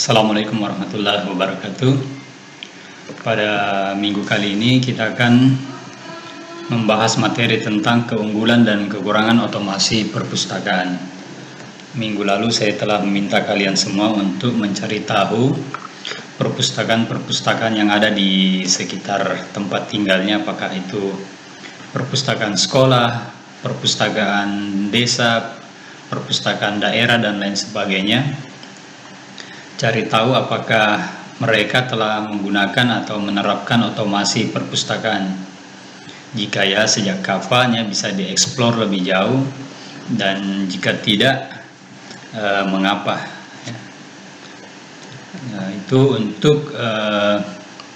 Assalamualaikum warahmatullahi wabarakatuh. Pada minggu kali ini kita akan membahas materi tentang keunggulan dan kekurangan otomasi perpustakaan. Minggu lalu saya telah meminta kalian semua untuk mencari tahu perpustakaan-perpustakaan yang ada di sekitar tempat tinggalnya, apakah itu perpustakaan sekolah, perpustakaan desa, perpustakaan daerah, dan lain sebagainya. Cari tahu apakah mereka telah menggunakan atau menerapkan otomasi perpustakaan. Jika ya, sejak kapan, ya bisa dieksplor lebih jauh, dan jika tidak, mengapa. Itu untuk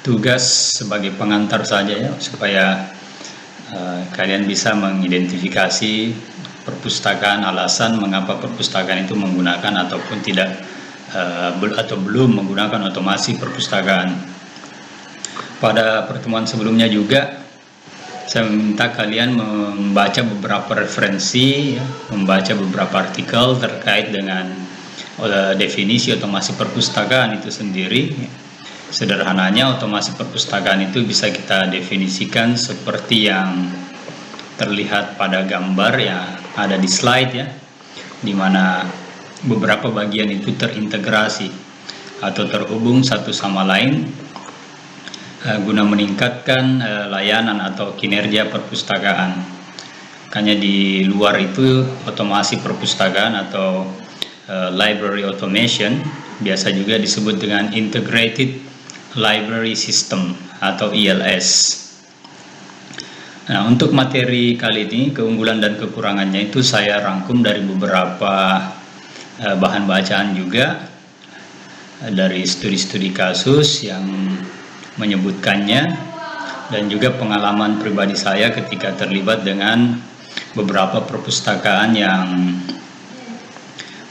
tugas sebagai pengantar saja ya, supaya kalian bisa mengidentifikasi perpustakaan, alasan mengapa perpustakaan itu menggunakan ataupun tidak atau belum menggunakan otomasi perpustakaan. Pada pertemuan sebelumnya juga saya meminta kalian membaca beberapa referensi, membaca beberapa artikel terkait dengan definisi otomasi perpustakaan itu sendiri. Sederhananya, otomasi perpustakaan itu bisa kita definisikan seperti yang terlihat pada gambar yang ada di slide ya, di mana beberapa bagian itu terintegrasi atau terhubung satu sama lain guna meningkatkan layanan atau kinerja perpustakaan. Makanya di luar itu otomasi perpustakaan atau library automation biasa juga disebut dengan integrated library system atau ILS. Nah, untuk materi kali ini, keunggulan dan kekurangannya itu saya rangkum dari beberapa bahan bacaan juga, dari studi-studi kasus yang menyebutkannya, dan juga pengalaman pribadi saya ketika terlibat dengan beberapa perpustakaan yang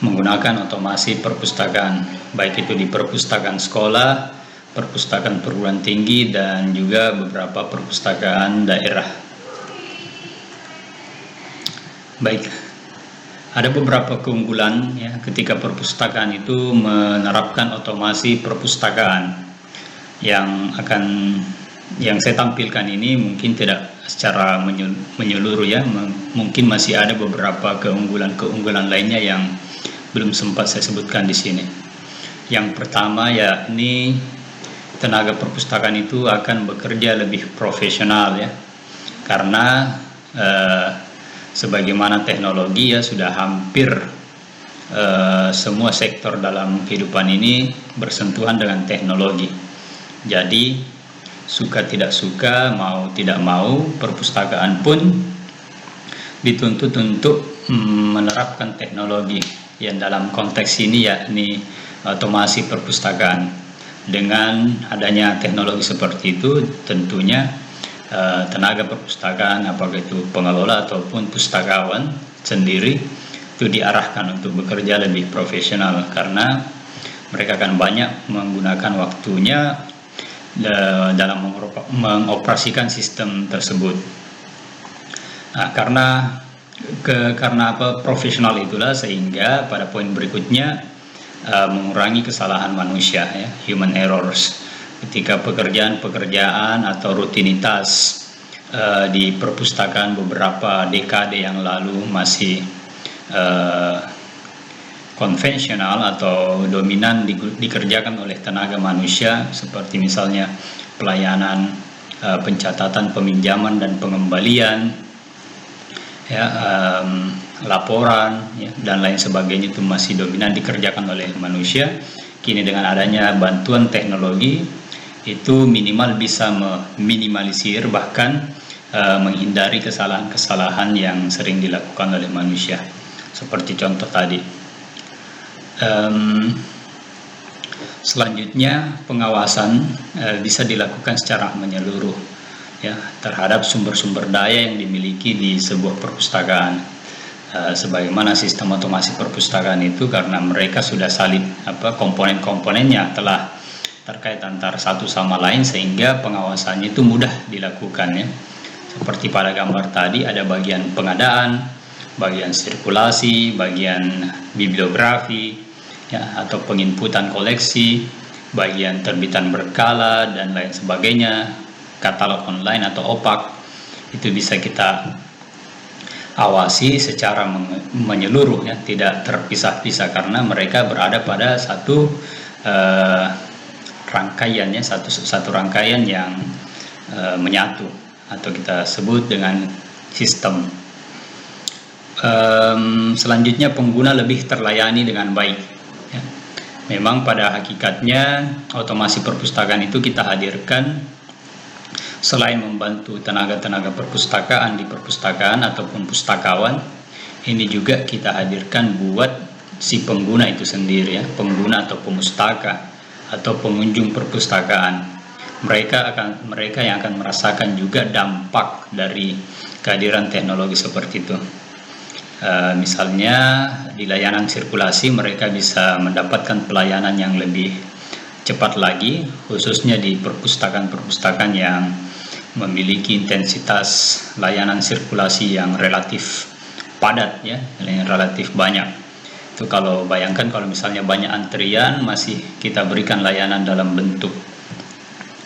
menggunakan otomasi perpustakaan, baik itu di perpustakaan sekolah, perpustakaan perguruan tinggi, dan juga beberapa perpustakaan daerah. Baik, ada beberapa keunggulan ya ketika perpustakaan itu menerapkan otomasi perpustakaan. Yang saya tampilkan ini mungkin tidak secara menyeluruh ya, mungkin masih ada beberapa keunggulan lainnya yang belum sempat saya sebutkan di sini. Yang pertama yakni tenaga perpustakaan itu akan bekerja lebih profesional ya, karena sebagaimana teknologi ya sudah hampir semua sektor dalam kehidupan ini bersentuhan dengan teknologi. Jadi suka tidak suka, mau tidak mau, perpustakaan pun dituntut untuk menerapkan teknologi yang dalam konteks ini yakni otomasi perpustakaan. Dengan adanya teknologi seperti itu, tentunya tenaga perpustakaan, apakah itu pengelola ataupun pustakawan sendiri, itu diarahkan untuk bekerja lebih profesional, karena mereka akan banyak menggunakan waktunya dalam mengoperasikan sistem tersebut. Nah, karena profesional itulah sehingga pada poin berikutnya mengurangi kesalahan manusia ya, human errors. Ketika pekerjaan atau rutinitas di perpustakaan beberapa dekade yang lalu masih konvensional atau dominan dikerjakan oleh tenaga manusia, seperti misalnya pelayanan, pencatatan, peminjaman dan pengembalian, ya, laporan ya, dan lain sebagainya, itu masih dominan dikerjakan oleh manusia. Kini dengan adanya bantuan teknologi, itu minimal bisa meminimalisir bahkan menghindari kesalahan-kesalahan yang sering dilakukan oleh manusia, seperti contoh tadi. Selanjutnya, pengawasan bisa dilakukan secara menyeluruh ya, terhadap sumber-sumber daya yang dimiliki di sebuah perpustakaan. Sebagaimana sistem otomasi perpustakaan itu, karena mereka sudah salib komponen-komponennya telah terkait antara satu sama lain, sehingga pengawasannya itu mudah dilakukan ya. Seperti pada gambar tadi, ada bagian pengadaan, bagian sirkulasi, bagian bibliografi, ya, atau penginputan koleksi, bagian terbitan berkala dan lain sebagainya, katalog online atau OPAK, itu bisa kita awasi secara menyeluruh, ya, tidak terpisah-pisah, karena mereka berada pada satu rangkaiannya, satu rangkaian yang menyatu, atau kita sebut dengan sistem. Selanjutnya, pengguna lebih terlayani dengan baik, ya. Memang pada hakikatnya otomasi perpustakaan itu kita hadirkan selain membantu tenaga-tenaga perpustakaan di perpustakaan ataupun pustakawan, ini juga kita hadirkan buat si pengguna itu sendiri, ya, pengguna atau pemustaka atau pengunjung perpustakaan. Mereka yang akan merasakan juga dampak dari kehadiran teknologi seperti itu. Misalnya di layanan sirkulasi mereka bisa mendapatkan pelayanan yang lebih cepat lagi, khususnya di perpustakaan-perpustakaan yang memiliki intensitas layanan sirkulasi yang relatif padat, ya, yang relatif banyak. Itu kalau bayangkan kalau misalnya banyak antrian, masih kita berikan layanan dalam bentuk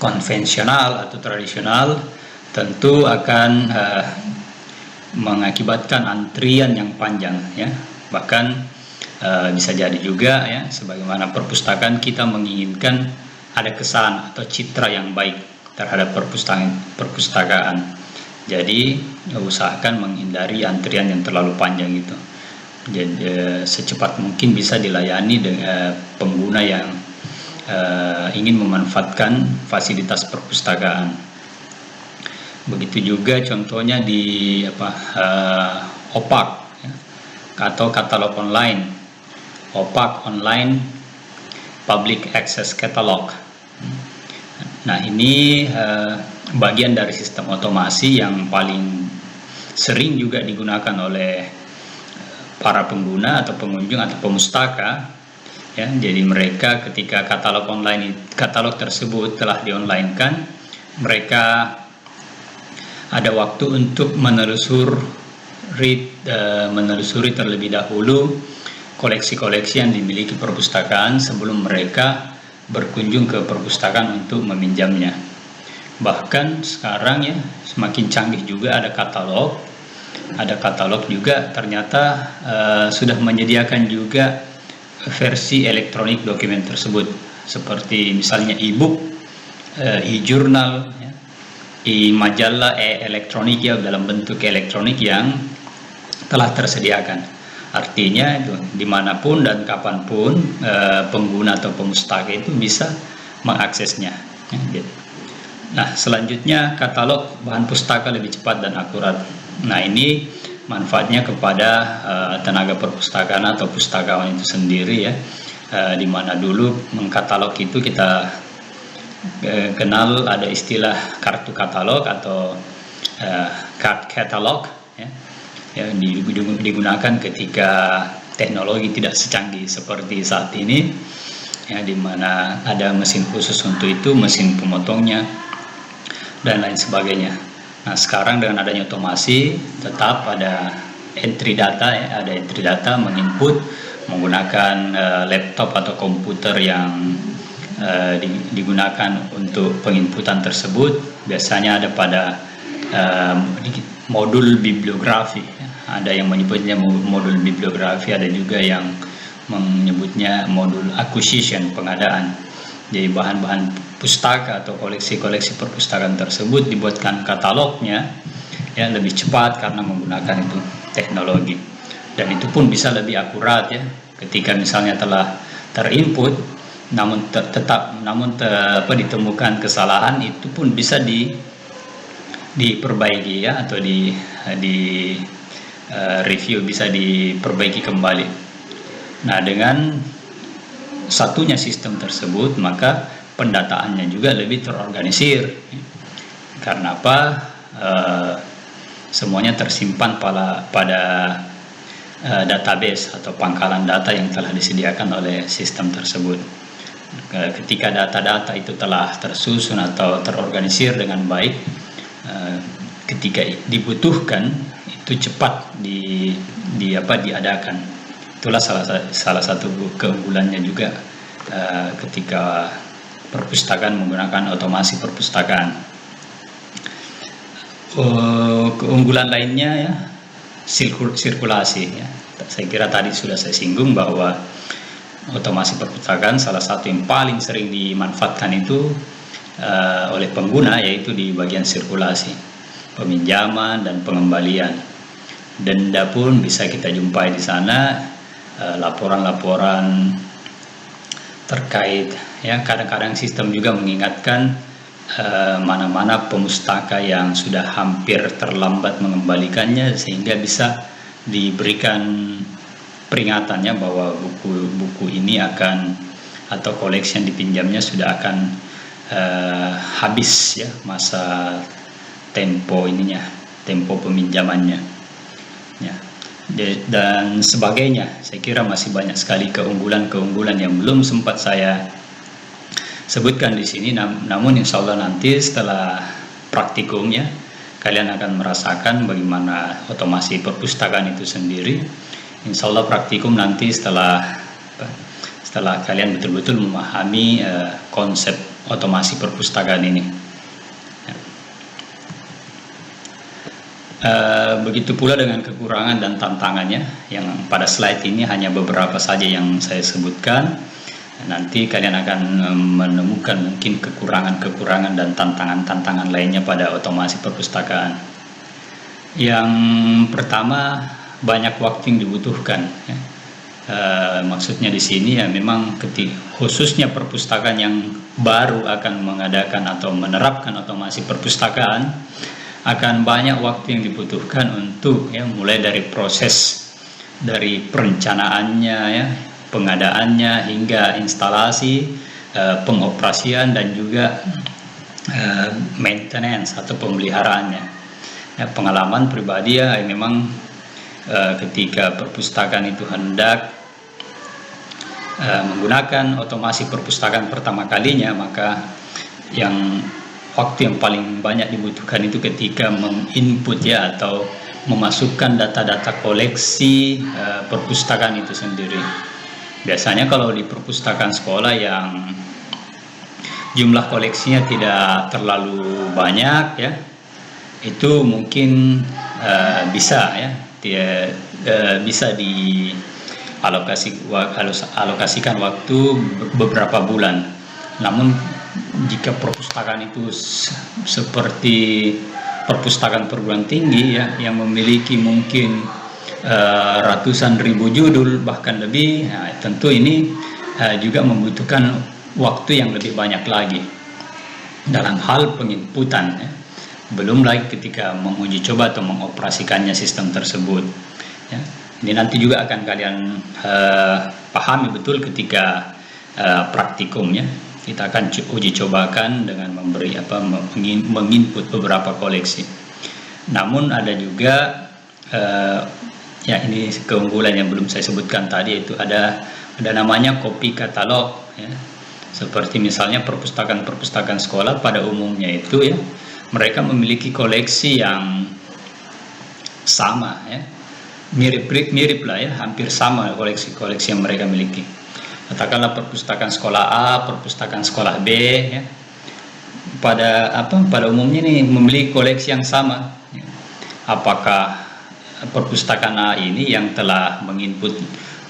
konvensional atau tradisional, tentu akan mengakibatkan antrian yang panjang, ya. Bahkan bisa jadi juga, ya, sebagaimana perpustakaan kita menginginkan ada kesan atau citra yang baik terhadap perpustakaan. Jadi usahakan menghindari antrian yang terlalu panjang itu. Jadi secepat mungkin bisa dilayani dengan pengguna yang ingin memanfaatkan fasilitas perpustakaan. Begitu juga contohnya di OPAK, ya, atau katalog online. OPAK online Public Access Catalog. Nah, ini bagian dari sistem otomasi yang paling sering juga digunakan oleh para pengguna atau pengunjung atau pemustaka, ya. Jadi mereka ketika katalog tersebut telah di-online-kan, mereka ada waktu untuk menelusuri terlebih dahulu koleksi-koleksi yang dimiliki perpustakaan sebelum mereka berkunjung ke perpustakaan untuk meminjamnya. Bahkan sekarang, ya, semakin canggih juga, ada katalog juga ternyata sudah menyediakan juga versi elektronik dokumen tersebut, seperti misalnya e-book, e-jurnal, ya, majalah elektronik, ya, dalam bentuk elektronik yang telah tersediakan. Artinya itu dimanapun dan kapanpun pengguna atau pemustaka itu bisa mengaksesnya, ya, gitu. Nah, selanjutnya katalog bahan pustaka lebih cepat dan akurat. Nah, ini manfaatnya kepada tenaga perpustakaan atau pustakawan itu sendiri, ya, di mana dulu mengkatalog itu kita kenal ada istilah kartu katalog atau card catalog, ya, yang digunakan ketika teknologi tidak secanggih seperti saat ini, ya, di mana ada mesin khusus untuk itu, mesin pemotongnya dan lain sebagainya. Nah, sekarang dengan adanya otomasi tetap ada entry data, ya, ada entry data menginput menggunakan laptop atau komputer yang digunakan untuk penginputan tersebut. Biasanya ada pada modul bibliografi, ada yang menyebutnya modul bibliografi, ada juga yang menyebutnya modul acquisition, pengadaan. Jadi bahan-bahan pustaka atau koleksi-koleksi perpustakaan tersebut dibuatkan katalognya, ya, lebih cepat karena menggunakan itu teknologi, dan itu pun bisa lebih akurat, ya, ketika misalnya telah terinput namun ditemukan kesalahan, itu pun bisa diperbaiki, ya, atau di review, bisa diperbaiki kembali. Nah, dengan satunya sistem tersebut, maka pendataannya juga lebih terorganisir. Karena apa? Semuanya tersimpan pada database atau pangkalan data yang telah disediakan oleh sistem tersebut. Ketika data-data itu telah tersusun atau terorganisir dengan baik, ketika dibutuhkan itu cepat diadakan. Itulah salah satu keunggulannya juga ketika perpustakaan menggunakan otomasi perpustakaan. Keunggulan lainnya ya sirkulasi ya. Saya kira tadi sudah saya singgung bahwa otomasi perpustakaan salah satu yang paling sering dimanfaatkan itu oleh pengguna, yaitu di bagian sirkulasi, peminjaman dan pengembalian. Denda pun bisa kita jumpai di sana, laporan-laporan terkait ya. Kadang-kadang sistem juga mengingatkan mana-mana pemustaka yang sudah hampir terlambat mengembalikannya, sehingga bisa diberikan peringatannya bahwa buku ini akan, atau koleksi yang dipinjamnya sudah akan habis ya masa tempo peminjamannya ya, dan sebagainya. Saya kira masih banyak sekali keunggulan yang belum sempat saya sebutkan di sini, namun insya Allah nanti setelah praktikumnya kalian akan merasakan bagaimana otomasi perpustakaan itu sendiri. Insya Allah praktikum nanti setelah kalian betul-betul memahami konsep otomasi perpustakaan ini. Begitu pula dengan kekurangan dan tantangannya, yang pada slide ini hanya beberapa saja yang saya sebutkan. Nanti kalian akan menemukan mungkin kekurangan dan tantangan lainnya pada otomasi perpustakaan. Yang pertama, banyak waktu yang dibutuhkan ya. Maksudnya di sini ya memang khususnya perpustakaan yang baru akan mengadakan atau menerapkan otomasi perpustakaan, akan banyak waktu yang dibutuhkan untuk ya, mulai dari proses dari perencanaannya ya, pengadaannya hingga instalasi, pengoperasian dan juga maintenance atau pemeliharaannya. Ya, pengalaman pribadi ya memang ketika perpustakaan itu hendak menggunakan otomasi perpustakaan pertama kalinya, maka waktu yang paling banyak dibutuhkan itu ketika menginput ya atau memasukkan data-data koleksi perpustakaan itu sendiri. Biasanya kalau di perpustakaan sekolah yang jumlah koleksinya tidak terlalu banyak ya, itu mungkin bisa ya, bisa dialokasikan waktu beberapa bulan. Namun jika perpustakaan itu seperti perpustakaan perguruan tinggi ya, yang memiliki mungkin ratusan ribu judul bahkan lebih, nah, tentu ini juga membutuhkan waktu yang lebih banyak lagi dalam hal penginputan ya. Belum lagi ketika menguji coba atau mengoperasikannya sistem tersebut ya. Ini nanti juga akan kalian pahami betul ketika praktikumnya. Kita akan uji cobakan dengan menginput beberapa koleksi. Namun ada juga ya ini keunggulan yang belum saya sebutkan tadi, itu ada namanya copy katalog ya. Seperti misalnya perpustakaan sekolah pada umumnya itu ya, mereka memiliki koleksi yang sama ya, mirip lah ya, hampir sama koleksi yang mereka miliki. Katakanlah perpustakaan sekolah A, perpustakaan sekolah B ya, pada umumnya nih memiliki koleksi yang sama ya. Apakah perpustakaan A ini yang telah menginput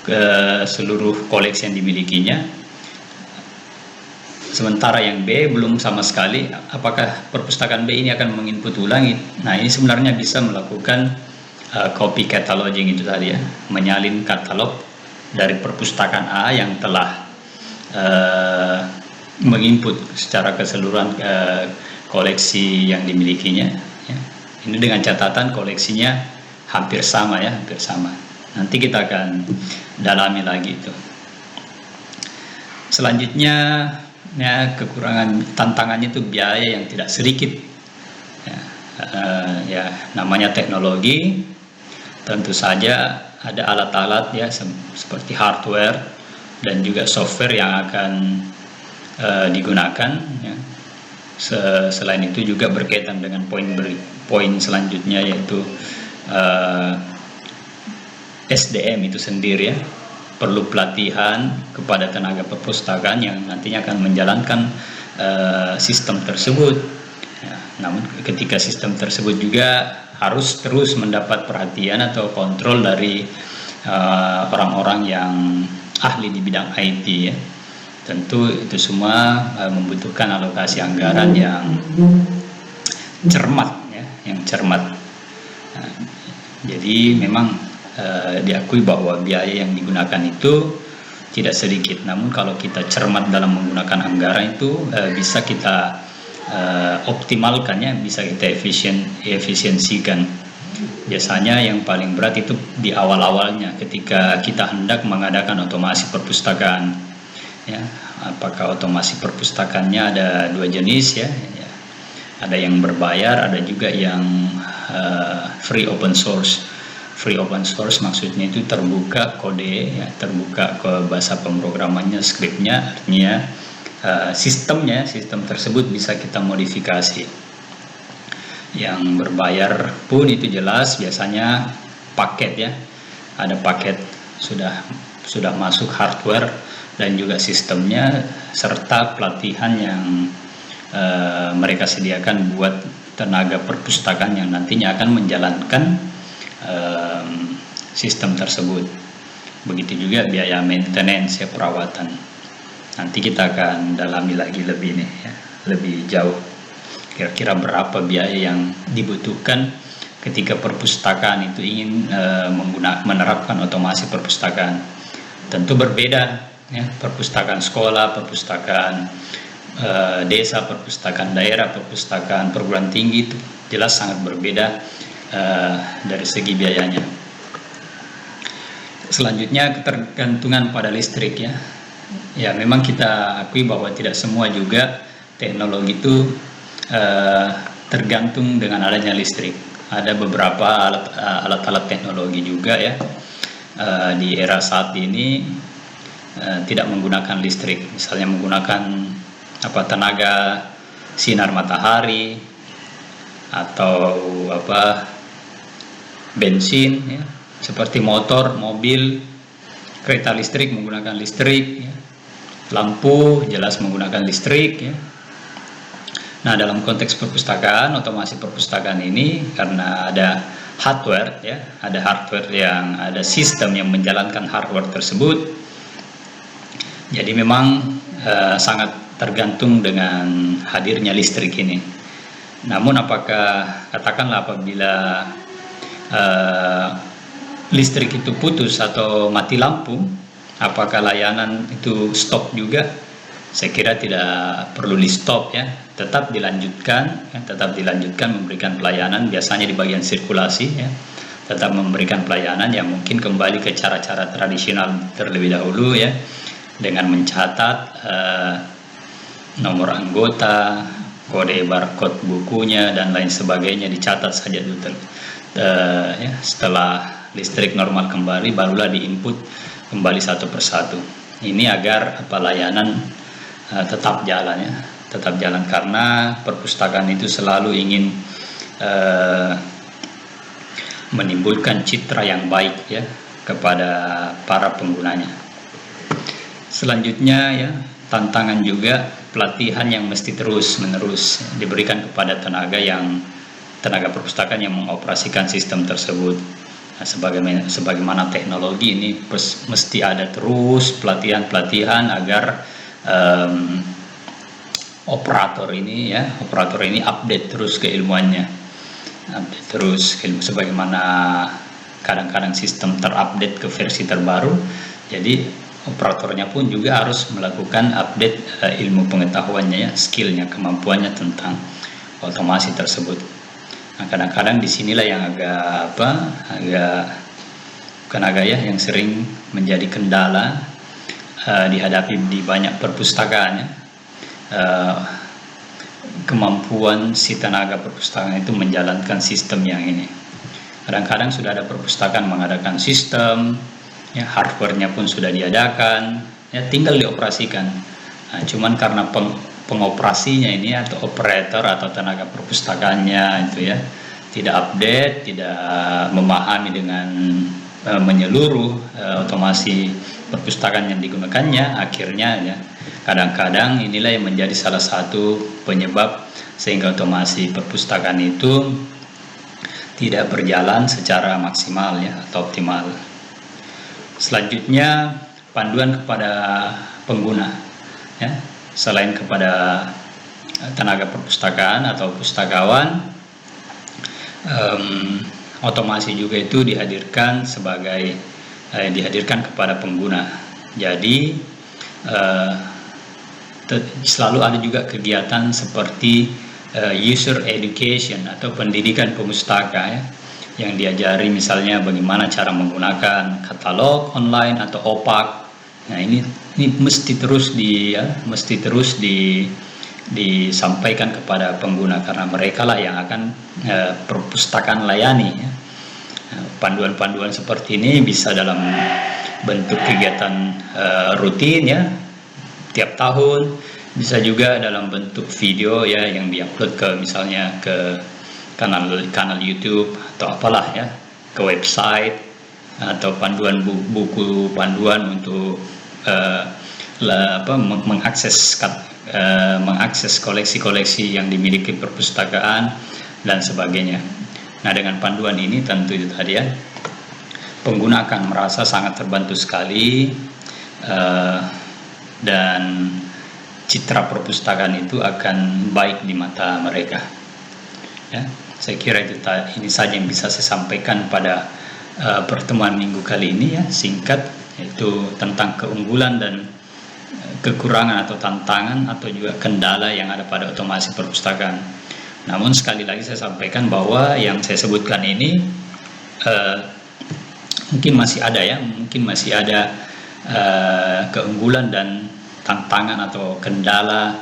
ke seluruh koleksi yang dimilikinya, sementara yang B belum sama sekali, apakah perpustakaan B ini akan menginput ulangi? Nah, ini sebenarnya bisa melakukan copy cataloging itu tadi ya, menyalin katalog dari perpustakaan A yang telah menginput secara keseluruhan koleksi yang dimilikinya ya. Ini dengan catatan koleksinya hampir sama ya, hampir sama. Nanti kita akan dalami lagi itu. Selanjutnya ya, tantangannya itu biaya yang tidak sedikit ya, namanya teknologi, tentu saja ada alat-alat ya seperti hardware dan juga software yang akan digunakan ya. Selain itu juga berkaitan dengan poin selanjutnya, yaitu SDM itu sendiri ya, perlu pelatihan kepada tenaga perpustakaan yang nantinya akan menjalankan sistem tersebut. Ya, namun ketika sistem tersebut juga harus terus mendapat perhatian atau kontrol dari orang-orang yang ahli di bidang IT ya. Tentu itu semua membutuhkan alokasi anggaran yang cermat ya, yang cermat. Nah, jadi memang diakui bahwa biaya yang digunakan itu tidak sedikit, namun kalau kita cermat dalam menggunakan anggaran itu bisa kita optimalkan ya, bisa kita efisiensikan. Biasanya yang paling berat itu di awal-awalnya ketika kita hendak mengadakan otomasi perpustakaan ya. Apakah otomasi perpustakaannya ada dua jenis ya, ada yang berbayar, ada juga yang free open source. Free open source maksudnya itu terbuka kode ya, terbuka ke bahasa pemrogramannya, skripnya, artinya sistem tersebut bisa kita modifikasi. Yang berbayar pun itu jelas biasanya paket ya, ada paket sudah masuk hardware dan juga sistemnya serta pelatihan yang mereka sediakan buat tenaga perpustakaan yang nantinya akan menjalankan sistem tersebut. Begitu juga biaya maintenance ya, perawatan. Nanti kita akan dalami lagi lebih nih ya, lebih jauh. Kira-kira berapa biaya yang dibutuhkan ketika perpustakaan itu ingin menerapkan otomasi perpustakaan. Tentu berbeda ya, perpustakaan sekolah, perpustakaan desa, perpustakaan daerah, perpustakaan perguruan tinggi itu jelas sangat berbeda dari segi biayanya. Selanjutnya ketergantungan pada listrik ya. Ya memang kita akui bahwa tidak semua juga teknologi itu tergantung dengan adanya listrik. Ada beberapa alat-alat teknologi juga ya di era saat ini tidak menggunakan listrik. Misalnya menggunakan tenaga sinar matahari atau bensin ya, seperti motor, mobil, kereta listrik menggunakan listrik ya. Lampu jelas menggunakan listrik ya. Nah, dalam konteks perpustakaan, otomasi perpustakaan ini karena ada hardware ya, ada hardware yang ada sistem yang menjalankan hardware tersebut. Jadi memang sangat tergantung dengan hadirnya listrik ini. Namun apakah katakanlah apabila listrik itu putus atau mati lampu, apakah layanan itu stop juga? Saya kira tidak perlu di stop ya, tetap dilanjutkan memberikan pelayanan, biasanya di bagian sirkulasi ya, tetap memberikan pelayanan yang mungkin kembali ke cara-cara tradisional terlebih dahulu ya, dengan mencatat nomor anggota, kode barcode bukunya dan lain sebagainya, dicatat saja dulu ya. Setelah listrik normal kembali barulah diinput kembali satu persatu. Ini agar layanan tetap jalan ya, tetap jalan, karena perpustakaan itu selalu ingin menimbulkan citra yang baik ya kepada para penggunanya. Selanjutnya ya, tantangan juga pelatihan yang mesti terus-menerus diberikan kepada tenaga perpustakaan yang mengoperasikan sistem tersebut. Nah, sebagaimana teknologi ini mesti ada terus pelatihan agar operator ini update terus keilmuannya, sebagaimana kadang-kadang sistem terupdate ke versi terbaru. Jadi operatornya pun juga harus melakukan update ilmu pengetahuannya ya, skillnya, kemampuannya tentang otomasi tersebut. Nah, kadang-kadang disinilah yang yang sering menjadi kendala dihadapi di banyak perpustakaan ya. Kemampuan si tenaga perpustakaan itu menjalankan sistem yang ini. Kadang-kadang sudah ada perpustakaan mengadakan sistem ya, hardware-nya pun sudah diadakan ya, tinggal dioperasikan. Nah, cuman karena pengoperasinya ini atau operator atau tenaga perpustakaannya itu ya tidak update, tidak memahami dengan menyeluruh otomasi perpustakaan yang digunakannya, akhirnya ya kadang-kadang inilah yang menjadi salah satu penyebab sehingga otomasi perpustakaan itu tidak berjalan secara maksimal ya atau optimal. Selanjutnya panduan kepada pengguna ya, selain kepada tenaga perpustakaan atau pustakawan, otomasi juga itu dihadirkan kepada pengguna. Jadi selalu ada juga kegiatan seperti user education atau pendidikan pemustaka ya, yang diajari misalnya bagaimana cara menggunakan katalog online atau OPAC. Nah ini mesti terus disampaikan kepada pengguna, karena mereka lah yang akan perpustakaan layani ya. Panduan-panduan seperti ini bisa dalam bentuk kegiatan rutin ya tiap tahun, bisa juga dalam bentuk video ya yang diupload ke misalnya ke kanal YouTube atau apalah ya, ke website, atau panduan buku panduan untuk mengakses koleksi-koleksi yang dimiliki perpustakaan dan sebagainya. Nah, dengan panduan ini tentu itu tadi ya, pengguna akan merasa sangat terbantu sekali, dan citra perpustakaan itu akan baik di mata mereka. Ya, saya kira ini saja yang bisa saya sampaikan pada pertemuan minggu kali ini ya, singkat, yaitu tentang keunggulan dan kekurangan atau tantangan atau juga kendala yang ada pada otomasi perpustakaan. Namun sekali lagi saya sampaikan bahwa yang saya sebutkan ini mungkin masih ada keunggulan dan tantangan atau kendala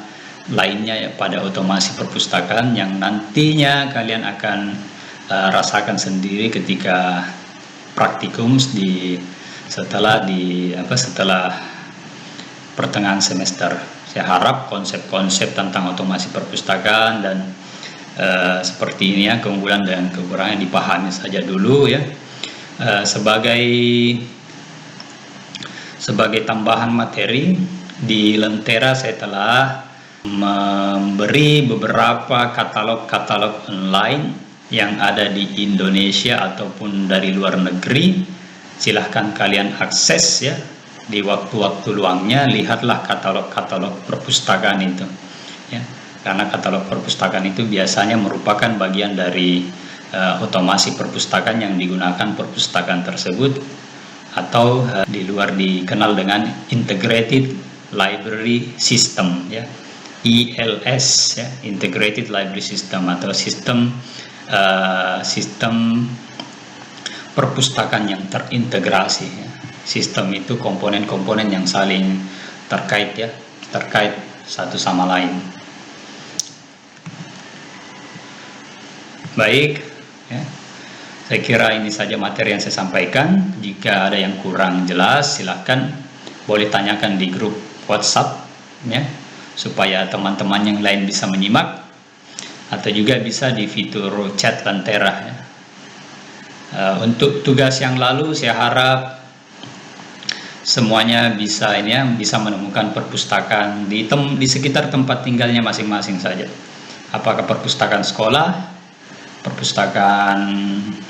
lainnya ya pada otomasi perpustakaan yang nantinya kalian akan rasakan sendiri ketika praktikum setelah pertengahan semester. Saya harap konsep-konsep tentang otomasi perpustakaan dan seperti ini ya, keunggulan dan kekurangan dipahami saja dulu ya. Sebagai tambahan materi, di Lentera saya telah memberi beberapa katalog-katalog online yang ada di Indonesia ataupun dari luar negeri. Silahkan kalian akses ya, di waktu-waktu luangnya lihatlah katalog-katalog perpustakaan itu ya, karena katalog perpustakaan itu biasanya merupakan bagian dari otomasi perpustakaan yang digunakan perpustakaan tersebut, atau di luar dikenal dengan Integrated Library System ya, ILS ya, Integrated Library System, atau sistem perpustakaan yang terintegrasi ya. Sistem itu komponen-komponen yang saling terkait satu sama lain. Baik ya, saya kira ini saja materi yang saya sampaikan. Jika ada yang kurang jelas, silahkan boleh tanyakan di grup WhatsApp ya, supaya teman-teman yang lain bisa menyimak, atau juga bisa di fitur chat Lentera ya. Untuk tugas yang lalu, saya harap semuanya bisa menemukan perpustakaan di sekitar tempat tinggalnya masing-masing saja. Apakah perpustakaan sekolah,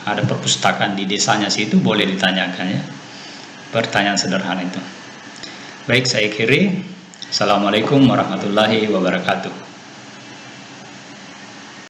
ada perpustakaan di desanya situ, boleh ditanyakan ya. Pertanyaan sederhana itu. Baik, saya akhiri. Assalamualaikum warahmatullahi wabarakatuh.